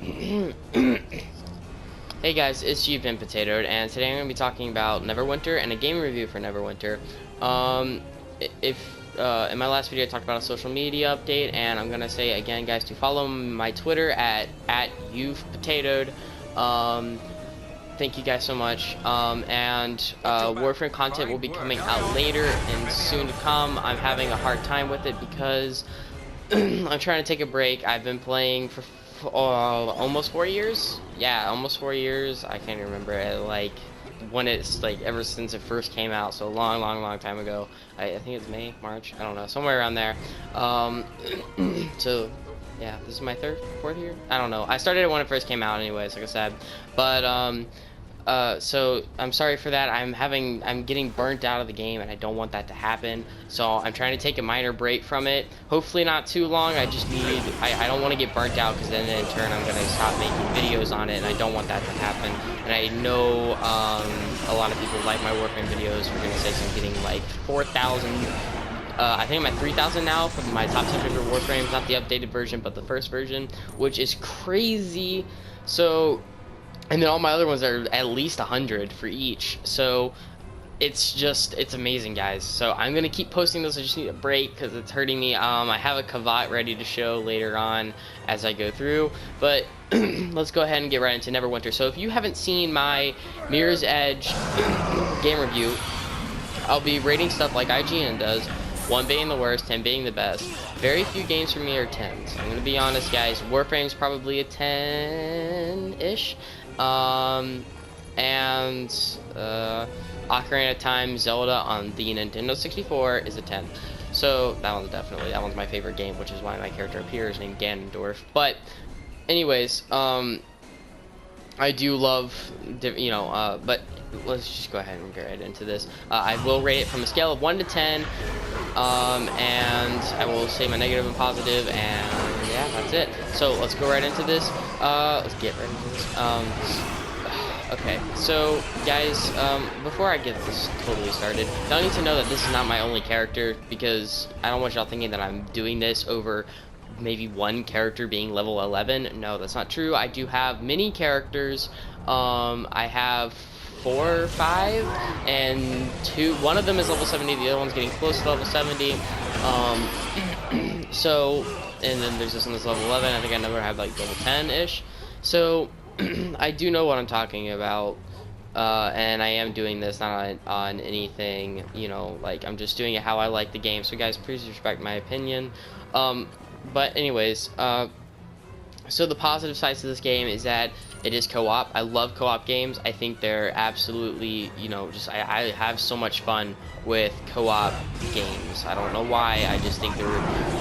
Hey guys, it's You've Been Potatoed, and today I'm going to be talking about Neverwinter and a game review for Neverwinter. If in my last video I talked about a social media update, and I'm going to say again, guys, to follow my Twitter at You've Potatoed. Thank you guys so much. Warframe content will be coming out later and soon to come. I'm having a hard time with it because I'm trying to take a break. I've been playing for almost 4 years. Yeah, almost 4 years. I can't remember it, like when it's like ever since it first came out. So long time ago. I think it's May, March. I don't know, somewhere around there. So yeah, this is my fourth year. I don't know. I started it when it first came out, anyways, like I said. But so I'm sorry for that. I'm getting burnt out of the game, and I don't want that to happen. So I'm trying to take a minor break from it. Hopefully not too long. I just need, I don't want to get burnt out, because then in turn I'm going to stop making videos on it, and I don't want that to happen. And I know a lot of people like my Warframe videos. For goodness sakes, I'm getting like 4,000. I think I'm at 3,000 now for my top 10 favorite Warframes, not the updated version, but the first version, which is crazy. So, and then all my other ones are at least 100 for each. So, it's amazing, guys. So I'm gonna keep posting those. I just need a break because it's hurting me. I have a cavat ready to show later on as I go through, but let's go ahead and get right into Neverwinter. So if you haven't seen my Mirror's Edge game review, I'll be rating stuff like IGN does. 1 being the worst, 10 being the best. Very few games for me are 10s. I'm gonna be honest, guys. Warframe's probably a 10-ish. Ocarina of Time, Zelda on the Nintendo 64 is a 10. So that one's my favorite game, which is why my character up here is named Ganondorf. But anyways, I do love, but let's just go ahead and get right into this. I will rate it from a scale of 1 to 10, and I will say my negative and positive, and yeah, that's it. So let's go right into this. Let's get right into this. Okay, so guys, before I get this totally started, y'all need to know that this is not my only character, because I don't want y'all thinking that I'm doing this over maybe one character being level 11. No, that's not true. I do have many characters. I have 4 or 5, and one of them is level 70, the other one's getting close to level 70. So, and then there's this one that's level 11. I think I never have like level 10-ish. So I do know what I'm talking about, and I am doing this not on anything, like I'm just doing it how I like the game. So guys, please respect my opinion. But anyways, so the positive sides to this game is that it is co-op. I love co-op games. I think they're absolutely, I have so much fun with co-op games. I don't know why. I just think they're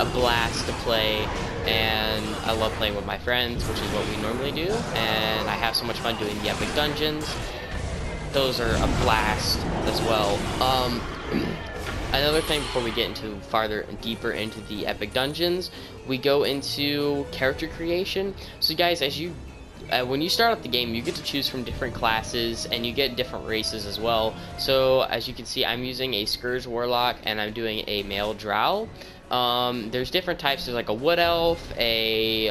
a blast to play, and I love playing with my friends, which is what we normally do. And I have so much fun doing the epic dungeons. Those are a blast as well. Another thing before we get into farther and deeper into the epic dungeons, we go into character creation. So guys, as you when you start out the game, you get to choose from different classes, and you get different races as well. So as you can see, I'm using a Scourge Warlock, and I'm doing a male Drow. There's different types. There's like a Wood Elf, a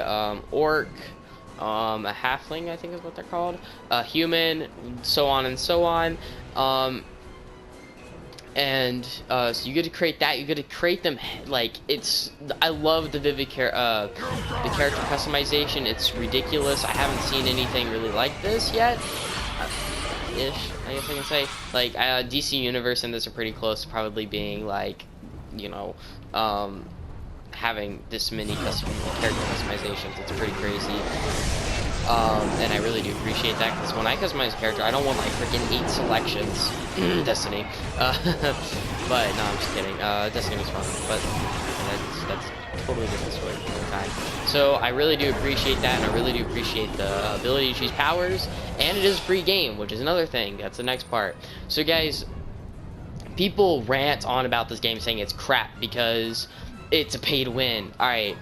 Orc, a Halfling, I think is what they're called, a Human, so on and so on. So you get to create that. You get to create them like I love the vivid the character customization. It's ridiculous. I haven't seen anything really like this yet. Ish, I guess I can say. Like DC Universe and this are pretty close to probably being like, having this many character customizations. It's pretty crazy. And I really do appreciate that, because when I customize a character, I don't want like freaking 8 selections. Destiny. But no, I'm just kidding. Destiny was fun, but that's totally different story for the time. So I really do appreciate that, and I really do appreciate the ability to choose powers, and it is a free game, which is another thing. That's the next part. So guys, people rant on about this game saying it's crap because it's a pay to win. All right.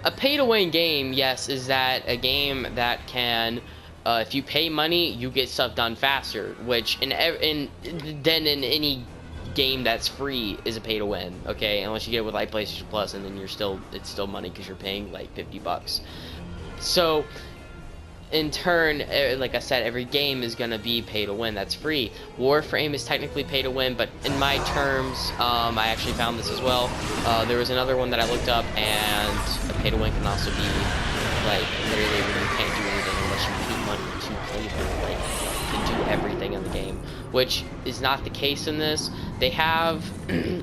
A pay-to-win game, yes, is that a game that can, if you pay money, you get stuff done faster, which in any game that's free is a pay-to-win, okay? Unless you get it with like PlayStation Plus, and then it's still money because you're paying like $50. So in turn, like I said, every game is gonna be pay to win. That's free. Warframe is technically pay to win, but in my terms, I actually found this as well. There was another one that I looked up, and a pay to win can also be like literally when you can't do anything unless you pay money to play them, like to do everything in the game, which is not the case in this. They have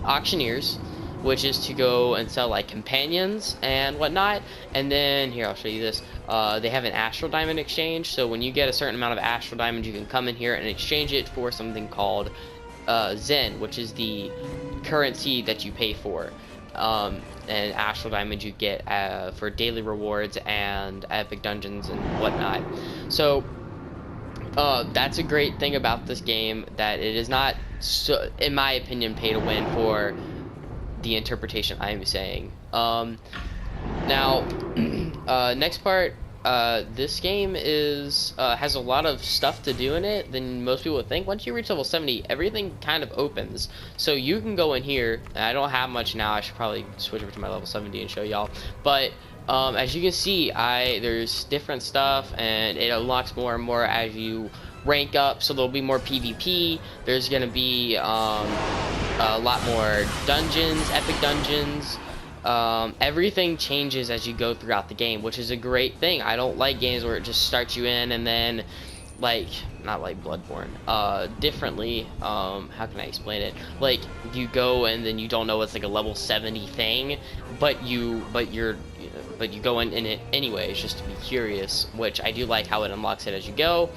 auctioneers, which is to go and sell like companions and whatnot. And then here, I'll show you this. They have an astral diamond exchange. So when you get a certain amount of astral diamonds, you can come in here and exchange it for something called Zen, which is the currency that you pay for. And astral diamonds you get for daily rewards and epic dungeons and whatnot. So that's a great thing about this game, that it is not, so, in my opinion, pay to win for the interpretation I'm saying. Now, next part, this game is has a lot of stuff to do in it than most people would think. Once you reach level 70, everything kind of opens. So you can go in here, and I don't have much now. I should probably switch over to my level 70 and show y'all. But as you can see, there's different stuff, and it unlocks more and more as you rank up. So there'll be more PvP. There's gonna be a lot more dungeons, epic dungeons. Everything changes as you go throughout the game, which is a great thing. I don't like games where it just starts you in and then, like, not like Bloodborne, differently. How can I explain it? Like, you go and then you don't know it's like a level 70 thing, but you go in it anyways just to be curious, which I do like how it unlocks it as you go.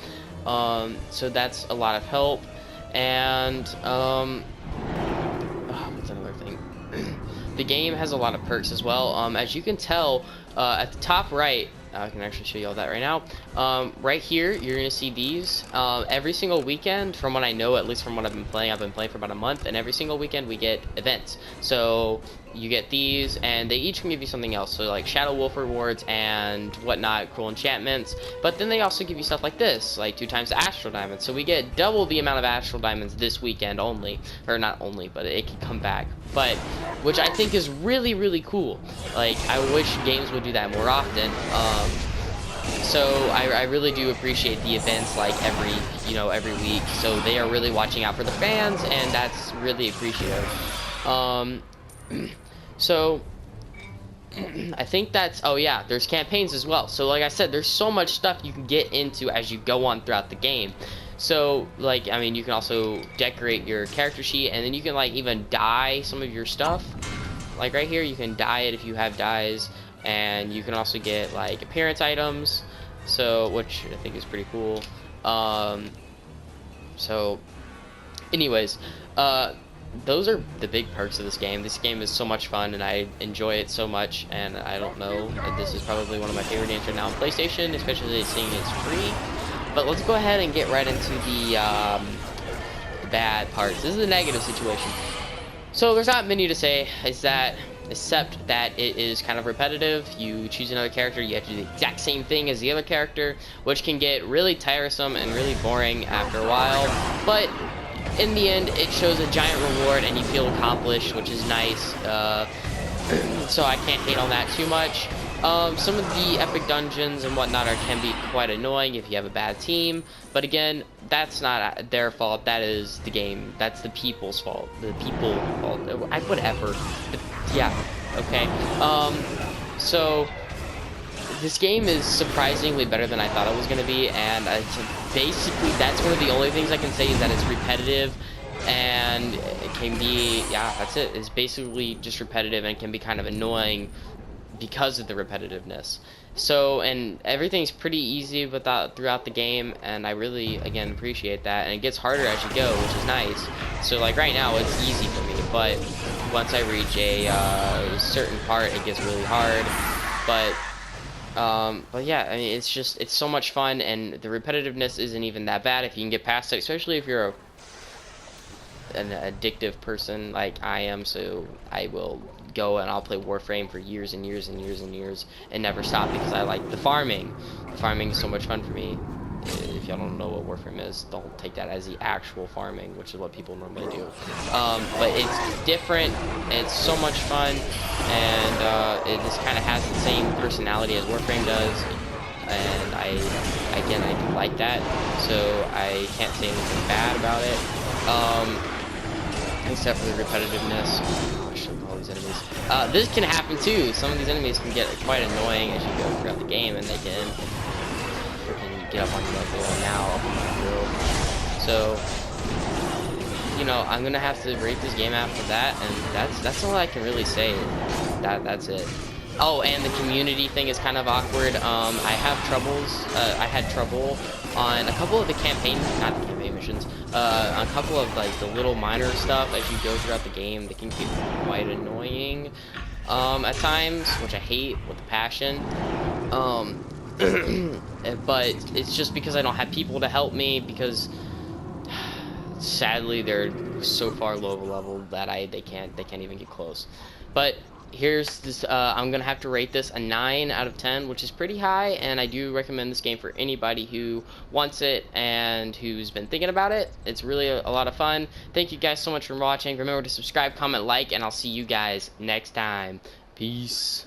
So that's a lot of help. And what's another thing? The game has a lot of perks as well. As you can tell, at the top right, I can actually show you all that right now. Right here, you're gonna see these. Every single weekend, from what I know, at least from what I've been playing for about a month, and every single weekend we get events. So you get these, and they each can give you something else. So like Shadow Wolf rewards and whatnot, cruel enchantments. But then they also give you stuff like this, like 2 times the Astral Diamonds. So we get double the amount of Astral Diamonds this weekend only, or not only, but it can come back. But which I think is really, really cool. Like, I wish games would do that more often. So I really do appreciate the events like every week. So they are really watching out for the fans, and that's really appreciative. So I think that's, oh yeah, there's campaigns as well. So like I said, there's so much stuff you can get into as you go on throughout the game. So like, I mean, you can also decorate your character sheet, and then you can like even dye some of your stuff. Like right here, you can dye it if you have dyes, and you can also get like appearance items, so which I think is pretty cool. So anyways, those are the big perks of this game. This game is so much fun, and I enjoy it so much, and I don't know, this is probably one of my favorite games right now on PlayStation, especially seeing it's free. But let's go ahead and get right into the bad parts. This is a negative situation. So there's not many to say, except that it is kind of repetitive. You choose another character, you have to do the exact same thing as the other character, which can get really tiresome and really boring after a while. But in the end, it shows a giant reward, and you feel accomplished, which is nice. So I can't hate on that too much. Some of the epic dungeons and whatnot can be quite annoying if you have a bad team, but again, that's not their fault. That is the game. That's the people's fault. The people fault. Whatever. But, yeah. Okay. So this game is surprisingly better than I thought it was going to be, and basically that's one of the only things I can say is that it's repetitive, and it can be, yeah, that's it. It's basically just repetitive and can be kind of annoying because of the repetitiveness. So, and everything's pretty easy throughout the game, and I really, again, appreciate that. And it gets harder as you go, which is nice. So like right now it's easy for me, but once I reach a certain part, it gets really hard. But yeah, I mean, it's so much fun, and the repetitiveness isn't even that bad if you can get past it, especially if you're an addictive person like I am. So I will go and I'll play Warframe for years and years and years and years and never stop, because I like the farming. The farming is so much fun for me. If y'all don't know what Warframe is, don't take that as the actual farming, which is what people normally do. But it's different, it's so much fun, and it just kind of has the same personality as Warframe does. and again, I do like that, so I can't say anything bad about it, except for the repetitiveness. Oh gosh, look at all these enemies. This can happen too. Some of these enemies can get quite annoying as you go throughout the game, and they can freaking get up on you like they are now up on my grill. So, you know, I'm gonna have to rate this game after that, and that's all I can really say. That's it. Oh, and the community thing is kind of awkward. I had trouble on a couple of the not the campaign missions, on a couple of like the little minor stuff as you go throughout the game. They can get quite annoying at times, which I hate with a passion. But it's just because I don't have people to help me, because sadly they're so far low level that they can't even get close. But here's this, I'm gonna have to rate this a 9 out of 10, which is pretty high, and I do recommend this game for anybody who wants it and who's been thinking about it. It's really a lot of fun. Thank you guys so much for watching. Remember to subscribe, comment, like, and I'll see you guys next time. Peace.